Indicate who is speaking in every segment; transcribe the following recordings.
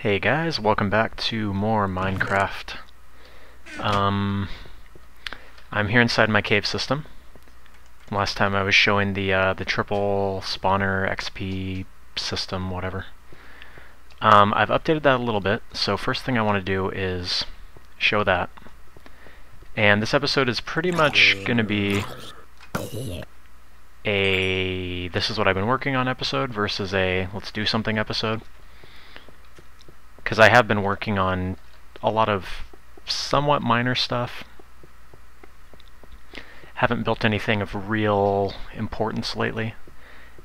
Speaker 1: Hey guys, welcome back to more Minecraft. I'm here inside my cave system. Last time I was showing the triple spawner XP system, whatever. I've updated that a little bit, so first thing I want to do is show that. And this episode is pretty much going to be a this is what I've been working on episode versus a let's do something episode. Because I have been working on a lot of somewhat minor stuff. Haven't built anything of real importance lately,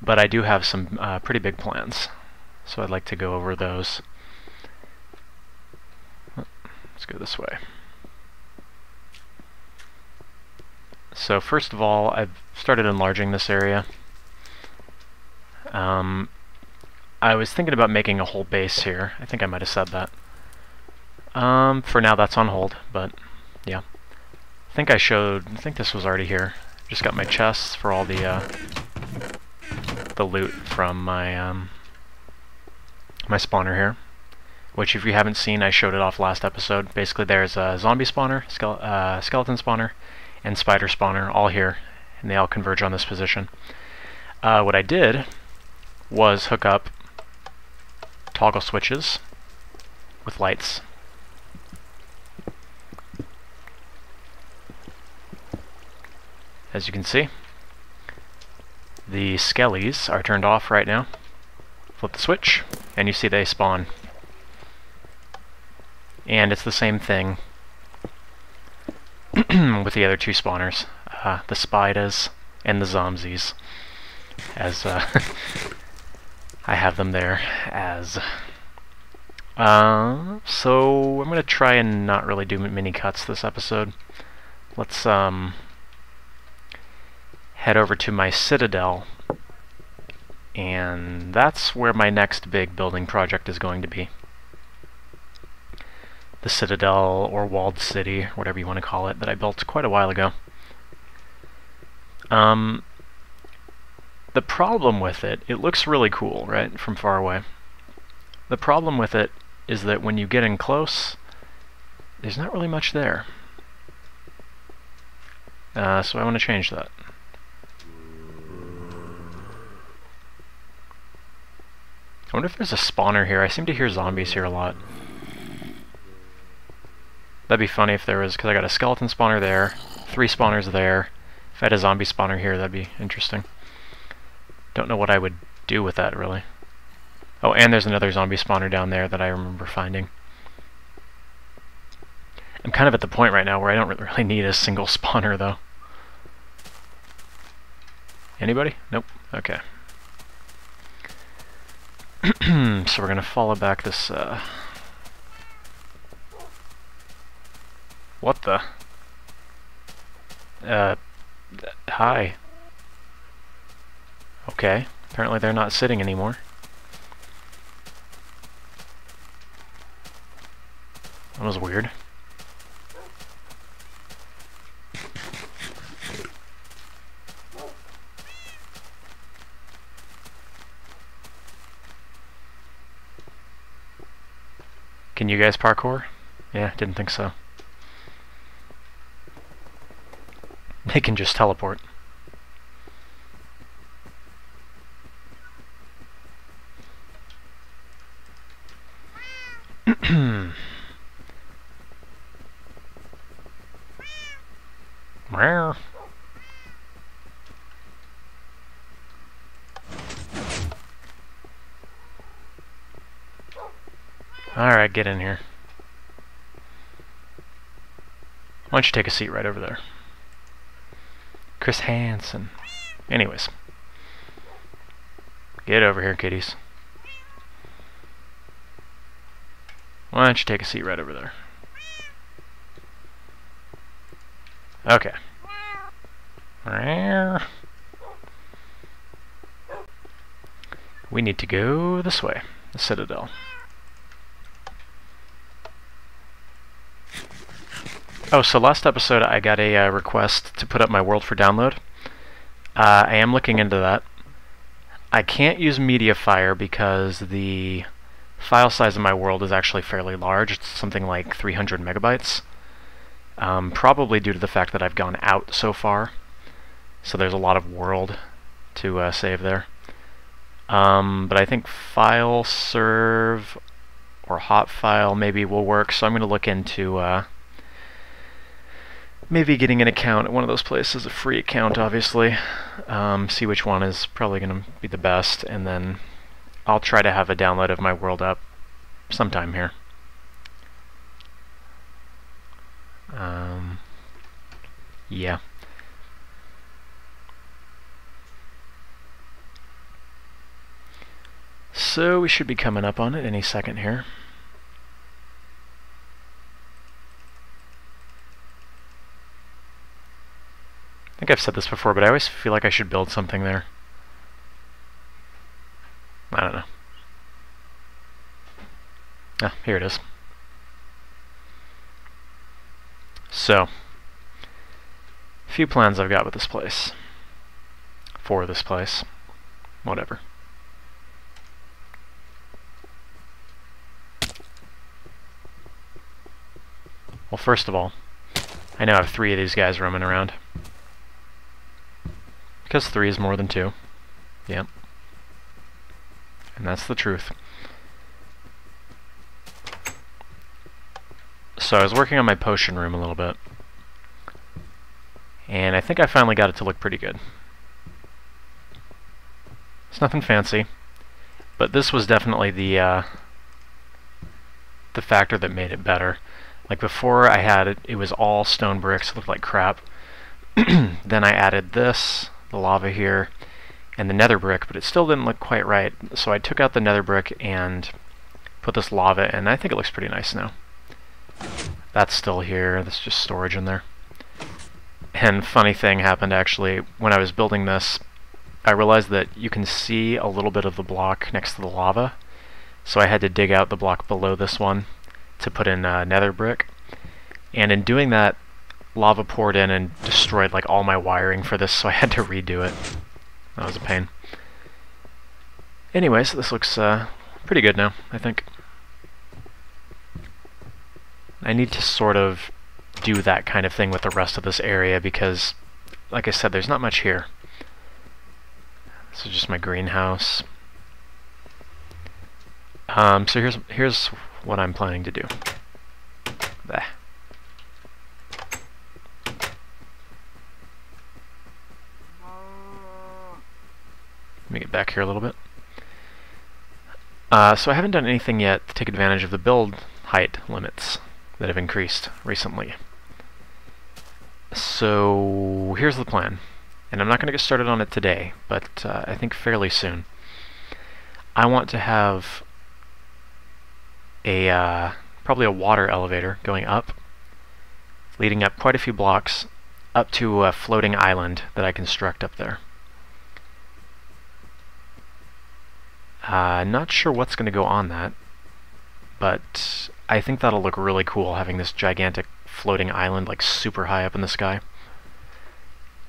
Speaker 1: but I do have some pretty big plans, so I'd like to go over those. Let's go this way. So first of all, I've started enlarging this area. I was thinking about making a whole base here. I think I might have said that. For now that's on hold, but yeah. I think this was already here. Just got my chests for all the loot from my my spawner here. Which if you haven't seen, I showed it off last episode. Basically there's a zombie spawner, skeleton spawner, and spider spawner all here, and they all converge on this position. What I did was hook up toggle switches with lights. As you can see, the skellies are turned off right now. Flip the switch, and you see they spawn. And it's the same thing with the other two spawners, the spiders and the zombies, as I have them there as. So I'm gonna try and not really do mini cuts this episode. Let's head over to my citadel, and that's where my next big building project is going to be. The citadel, or walled city, or whatever you want to call it, that I built quite a while ago. The problem with it looks really cool, right, from far away. The problem with it is that when you get in close, there's not really much there. So I want to change that. I wonder if there's a spawner here. I seem to hear zombies here a lot. That'd be funny if there was, because I got a skeleton spawner there, 3 spawners there. If I had a zombie spawner here, that'd be interesting. Don't know what I would do with that, really. Oh, and there's another zombie spawner down there that I remember finding. I'm kind of at the point right now where I don't really need a single spawner, though. Anybody? Nope. Okay. So we're gonna follow back this, What the? Hi. Okay, apparently they're not sitting anymore. That was weird. Can you guys parkour? Yeah, didn't think so. They can just teleport. Alright, get in here. Why don't you take a seat right over there? Chris Hansen. Anyways. Get over here, kitties. Why don't you take a seat right over there? Okay. We need to go this way. The Citadel. Oh, so last episode I got a request to put up my world for download. I am looking into that. I can't use Mediafire because the file size of my world is actually fairly large. It's something like 300 megabytes. Probably due to the fact that I've gone out so far. So there's a lot of world to save there. But I think file serve or hot file maybe will work, so I'm going to look into maybe getting an account at one of those places, a free account obviously, see which one is probably going to be the best, and then I'll try to have a download of my world up sometime here. Yeah. So we should be coming up on it any second here. I think I've said this before, but I always feel like I should build something there. I don't know. Ah, here it is. So, a few plans I've got with this place. For this place. Whatever. Well, first of all, I now have 3 of these guys roaming around. Because 3 is more than 2. Yep. And that's the truth. So I was working on my potion room a little bit. And I think I finally got it to look pretty good. It's nothing fancy. But this was definitely the factor that made it better. Like before I had it, it was all stone bricks, it looked like crap. Then I added this, the lava here, and the nether brick, but it still didn't look quite right. So I took out the nether brick and put this lava, and I think it looks pretty nice now. That's still here, that's just storage in there. And funny thing happened actually, when I was building this, I realized that you can see a little bit of the block next to the lava. So I had to dig out the block below this one to put in nether brick. And in doing that, lava poured in and destroyed like all my wiring for this, so I had to redo it. That was a pain. Anyways, this looks pretty good now, I think. I need to sort of do that kind of thing with the rest of this area because, like I said, there's not much here. This is just my greenhouse. So here's what I'm planning to do. Bleh. Let me get back here a little bit. So I haven't done anything yet to take advantage of the build height limits that have increased recently. So here's the plan. And I'm not going to get started on it today, but I think fairly soon. I want to have a probably a water elevator going up, leading up quite a few blocks, up to a floating island that I construct up there. Not sure what's going to go on that, but I think that'll look really cool, having this gigantic floating island like super high up in the sky.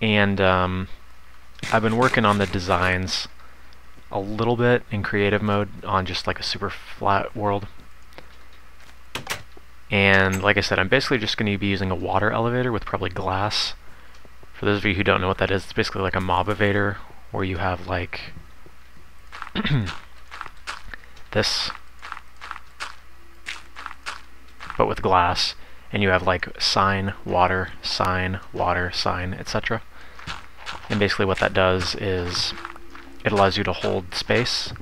Speaker 1: And I've been working on the designs a little bit in creative mode on just like a super flat world. And like I said, I'm basically just going to be using a water elevator with probably glass. For those of you who don't know what that is, it's basically like a mob-evator where you have like this, but with glass, and you have like sign, water, sign, etc. And basically what that does is it allows you to hold space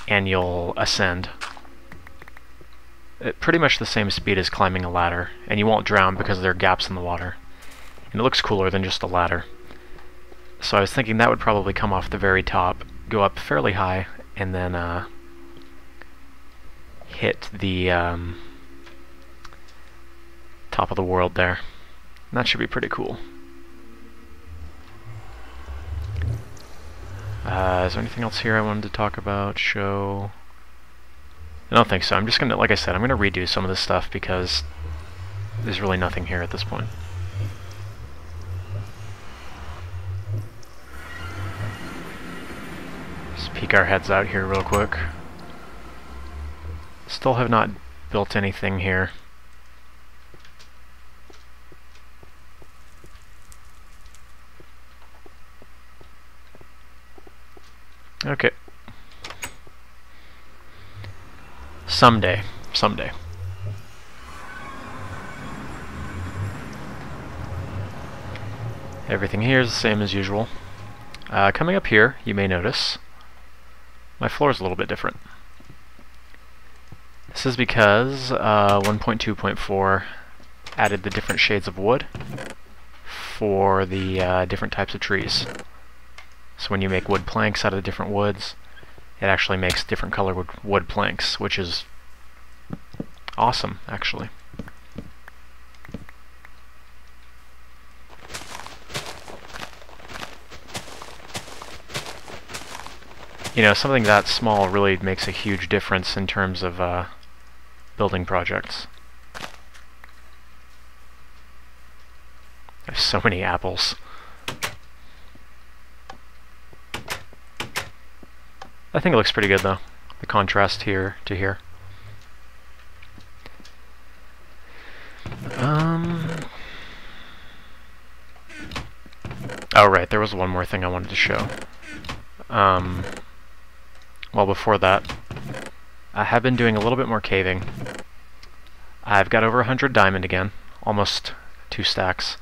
Speaker 1: and you'll ascend at pretty much the same speed as climbing a ladder, and you won't drown because there are gaps in the water. And it looks cooler than just a ladder. So I was thinking that would probably come off the very top, go up fairly high, and then hit the top of the world there. And that should be pretty cool. Is there anything else here I wanted to talk about, show? I don't think so. I'm just gonna, like I said, I'm gonna redo some of this stuff because there's really nothing here at this point. Just peek our heads out here real quick. Still have not built anything here. Okay. Someday. Someday. Everything here is the same as usual. Coming up here, you may notice my floor is a little bit different. This is because 1.2.4 added the different shades of wood for the different types of trees. So when you make wood planks out of different woods, it actually makes different colored wood planks, which is awesome, actually. You know, something that small really makes a huge difference in terms of building projects. There's so many apples. I think it looks pretty good though, the contrast here to here. Oh right, there was one more thing I wanted to show. Well, before that, I have been doing a little bit more caving. I've got over 100 diamond again, almost 2 stacks.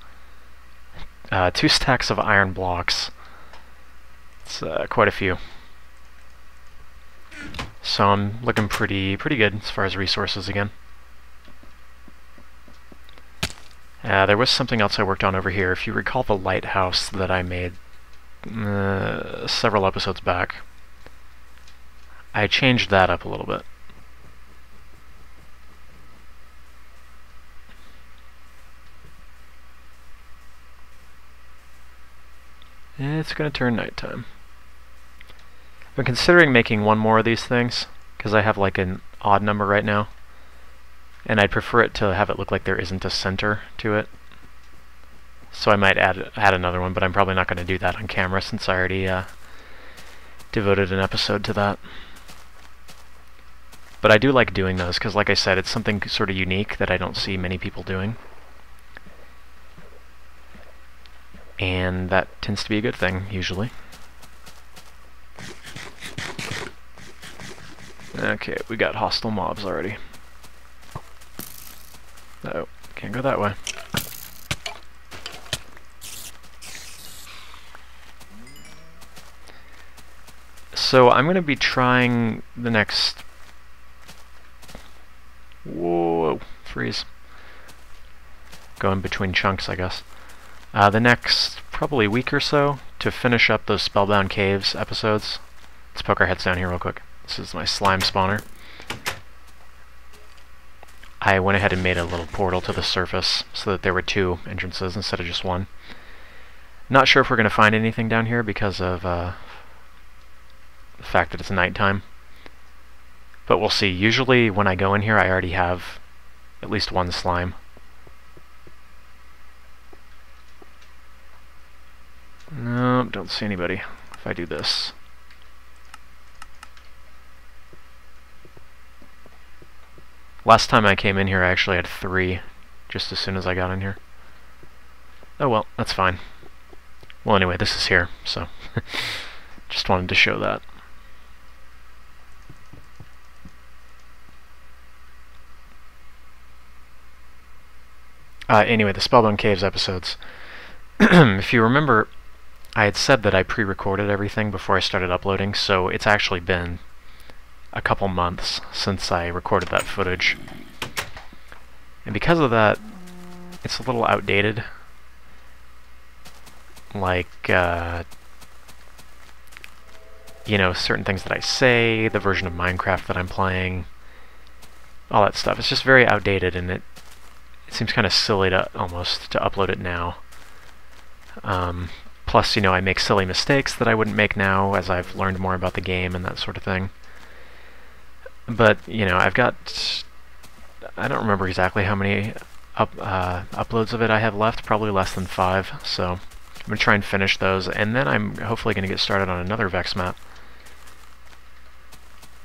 Speaker 1: 2 stacks of iron blocks. It's quite a few. So I'm looking pretty good as far as resources again. There was something else I worked on over here. If you recall the lighthouse that I made several episodes back, I changed that up a little bit. It's going to turn nighttime. I've been considering making one more of these things, because I have like an odd number right now. And I'd prefer it to have it look like there isn't a center to it. So I might add another one, but I'm probably not going to do that on camera since I already devoted an episode to that. But I do like doing those, because like I said, it's something sort of unique that I don't see many people doing. And that tends to be a good thing, usually. Okay, we got hostile mobs already. Oh, can't go that way. So I'm going to be trying the next... Whoa, freeze. Going between chunks, I guess. The next probably week or so to finish up those Spellbound Caves episodes. Let's poke our heads down here real quick. This is my slime spawner. I went ahead and made a little portal to the surface so that there were 2 entrances instead of just 1. Not sure if we're going to find anything down here because of the fact that it's nighttime. But we'll see. Usually when I go in here I already have at least 1 slime. Nope, don't see anybody if I do this. Last time I came in here I actually had 3 just as soon as I got in here. Oh well, that's fine. Well anyway, this is here, so just wanted to show that. Anyway, the Spellbound Caves episodes. If you remember, I had said that I pre-recorded everything before I started uploading, so it's actually been a couple months since I recorded that footage. And because of that, it's a little outdated. Like, you know, certain things that I say, the version of Minecraft that I'm playing, all that stuff. It's just very outdated, and it seems kind of silly to almost to upload it now. Plus, you know, I make silly mistakes that I wouldn't make now as I've learned more about the game and that sort of thing. But, you know, I've got... I don't remember exactly how many uploads of it I have left, probably less than 5, so I'm going to try and finish those, and then I'm hopefully going to get started on another Vex map.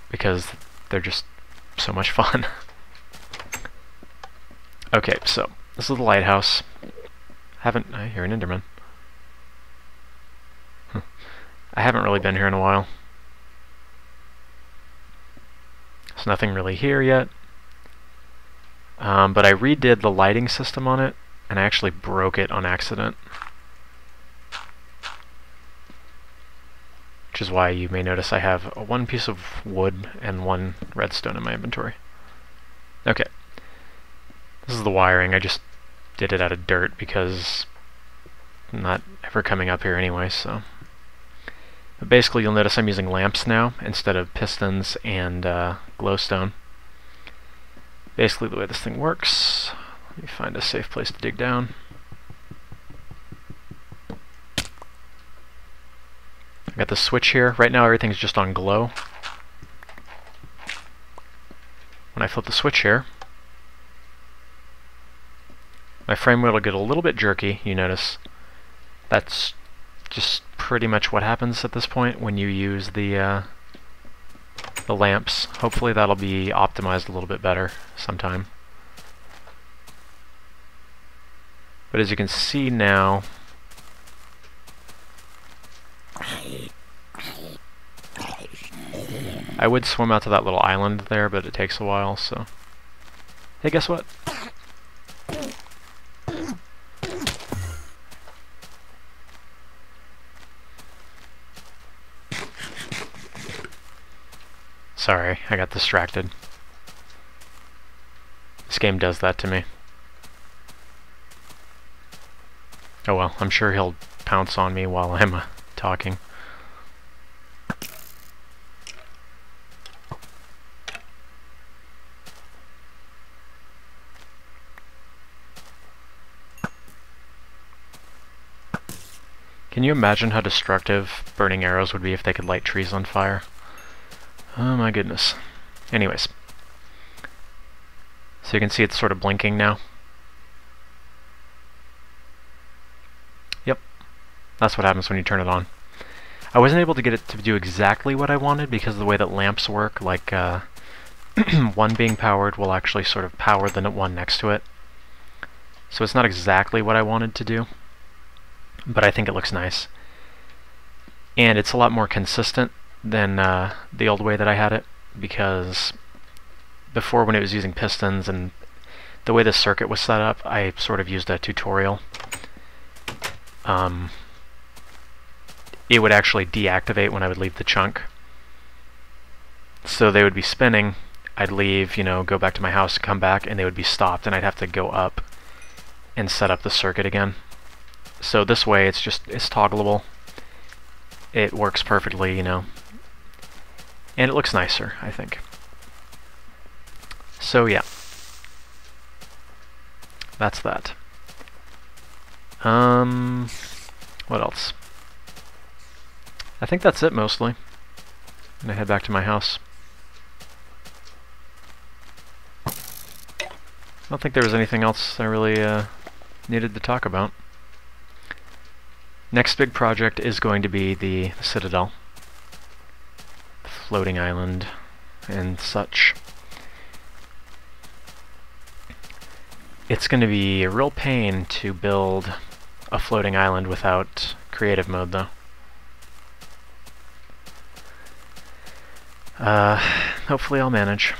Speaker 1: Because they're just so much fun. Okay, so this is the lighthouse. I hear an Enderman. I haven't really been here in a while. There's nothing really here yet. But I redid the lighting system on it, and I actually broke it on accident. Which is why you may notice I have one piece of wood and one redstone in my inventory. Okay. This is the wiring. I just did it out of dirt because I'm not ever coming up here anyway, so. But basically you'll notice I'm using lamps now instead of pistons and glowstone. Basically the way this thing works, let me find a safe place to dig down. I got the switch here. Right now everything's just on glow. When I flip the switch here, my frame rate will get a little bit jerky, you notice. That's just pretty much what happens at this point when you use the lamps. Hopefully that'll be optimized a little bit better sometime. But as you can see now, I would swim out to that little island there, but it takes a while, so. Hey, guess what? Sorry, I got distracted. This game does that to me. Oh well, I'm sure he'll pounce on me while I'm talking. Can you imagine how destructive burning arrows would be if they could light trees on fire? Oh my goodness. Anyways. So you can see it's sort of blinking now. Yep. That's what happens when you turn it on. I wasn't able to get it to do exactly what I wanted because of the way that lamps work, like one being powered will actually sort of power the one next to it. So it's not exactly what I wanted to do, but I think it looks nice. And it's a lot more consistent than the old way that I had it, because before when it was using pistons and the way the circuit was set up, I sort of used a tutorial. It would actually deactivate when I would leave the chunk. So they would be spinning, I'd leave, you know, go back to my house, come back, and they would be stopped, and I'd have to go up and set up the circuit again. So this way it's toggleable. It works perfectly, you know. And it looks nicer, I think. So yeah. That's that. What else? I think that's it mostly. I'm gonna head back to my house. I don't think there was anything else I really needed to talk about. Next big project is going to be the Citadel. The floating island and such. It's going to be a real pain to build a floating island without creative mode, though. Hopefully I'll manage.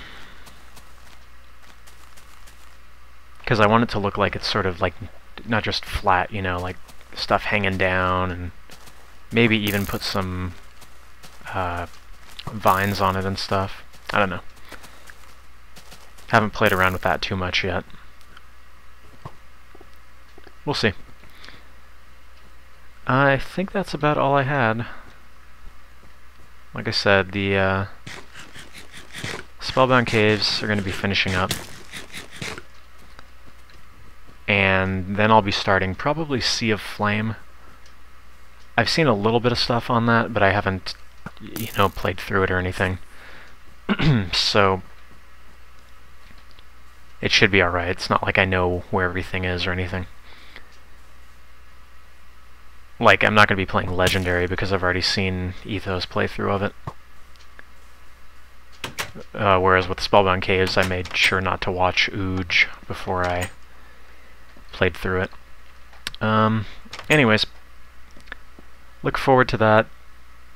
Speaker 1: Because I want it to look like it's sort of like, not just flat, you know, like stuff hanging down, and maybe even put some vines on it and stuff. I don't know. Haven't played around with that too much yet. We'll see. I think that's about all I had. Like I said, the Spellbound Caves are going to be finishing up. And then I'll be starting probably Sea of Flame. I've seen a little bit of stuff on that, but I haven't, you know, played through it or anything. So it should be alright. It's not like I know where everything is or anything. Like, I'm not going to be playing Legendary because I've already seen Etho's playthrough of it. whereas with Spellbound Caves, I made sure not to watch Ooge before I played through it. Anyways, look forward to that.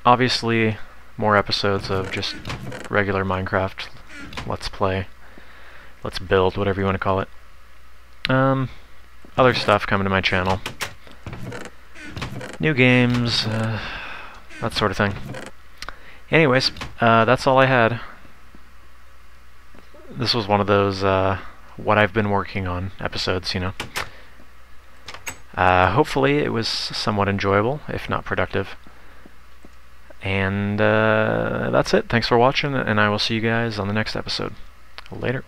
Speaker 1: Obviously, more episodes of just regular Minecraft Let's Play, Let's Build, whatever you want to call it. Other stuff coming to my channel. New games, that sort of thing. Anyways, that's all I had. This was one of those, what I've been working on episodes, you know. Hopefully it was somewhat enjoyable, if not productive. And that's it. Thanks for watching, and I will see you guys on the next episode. Later.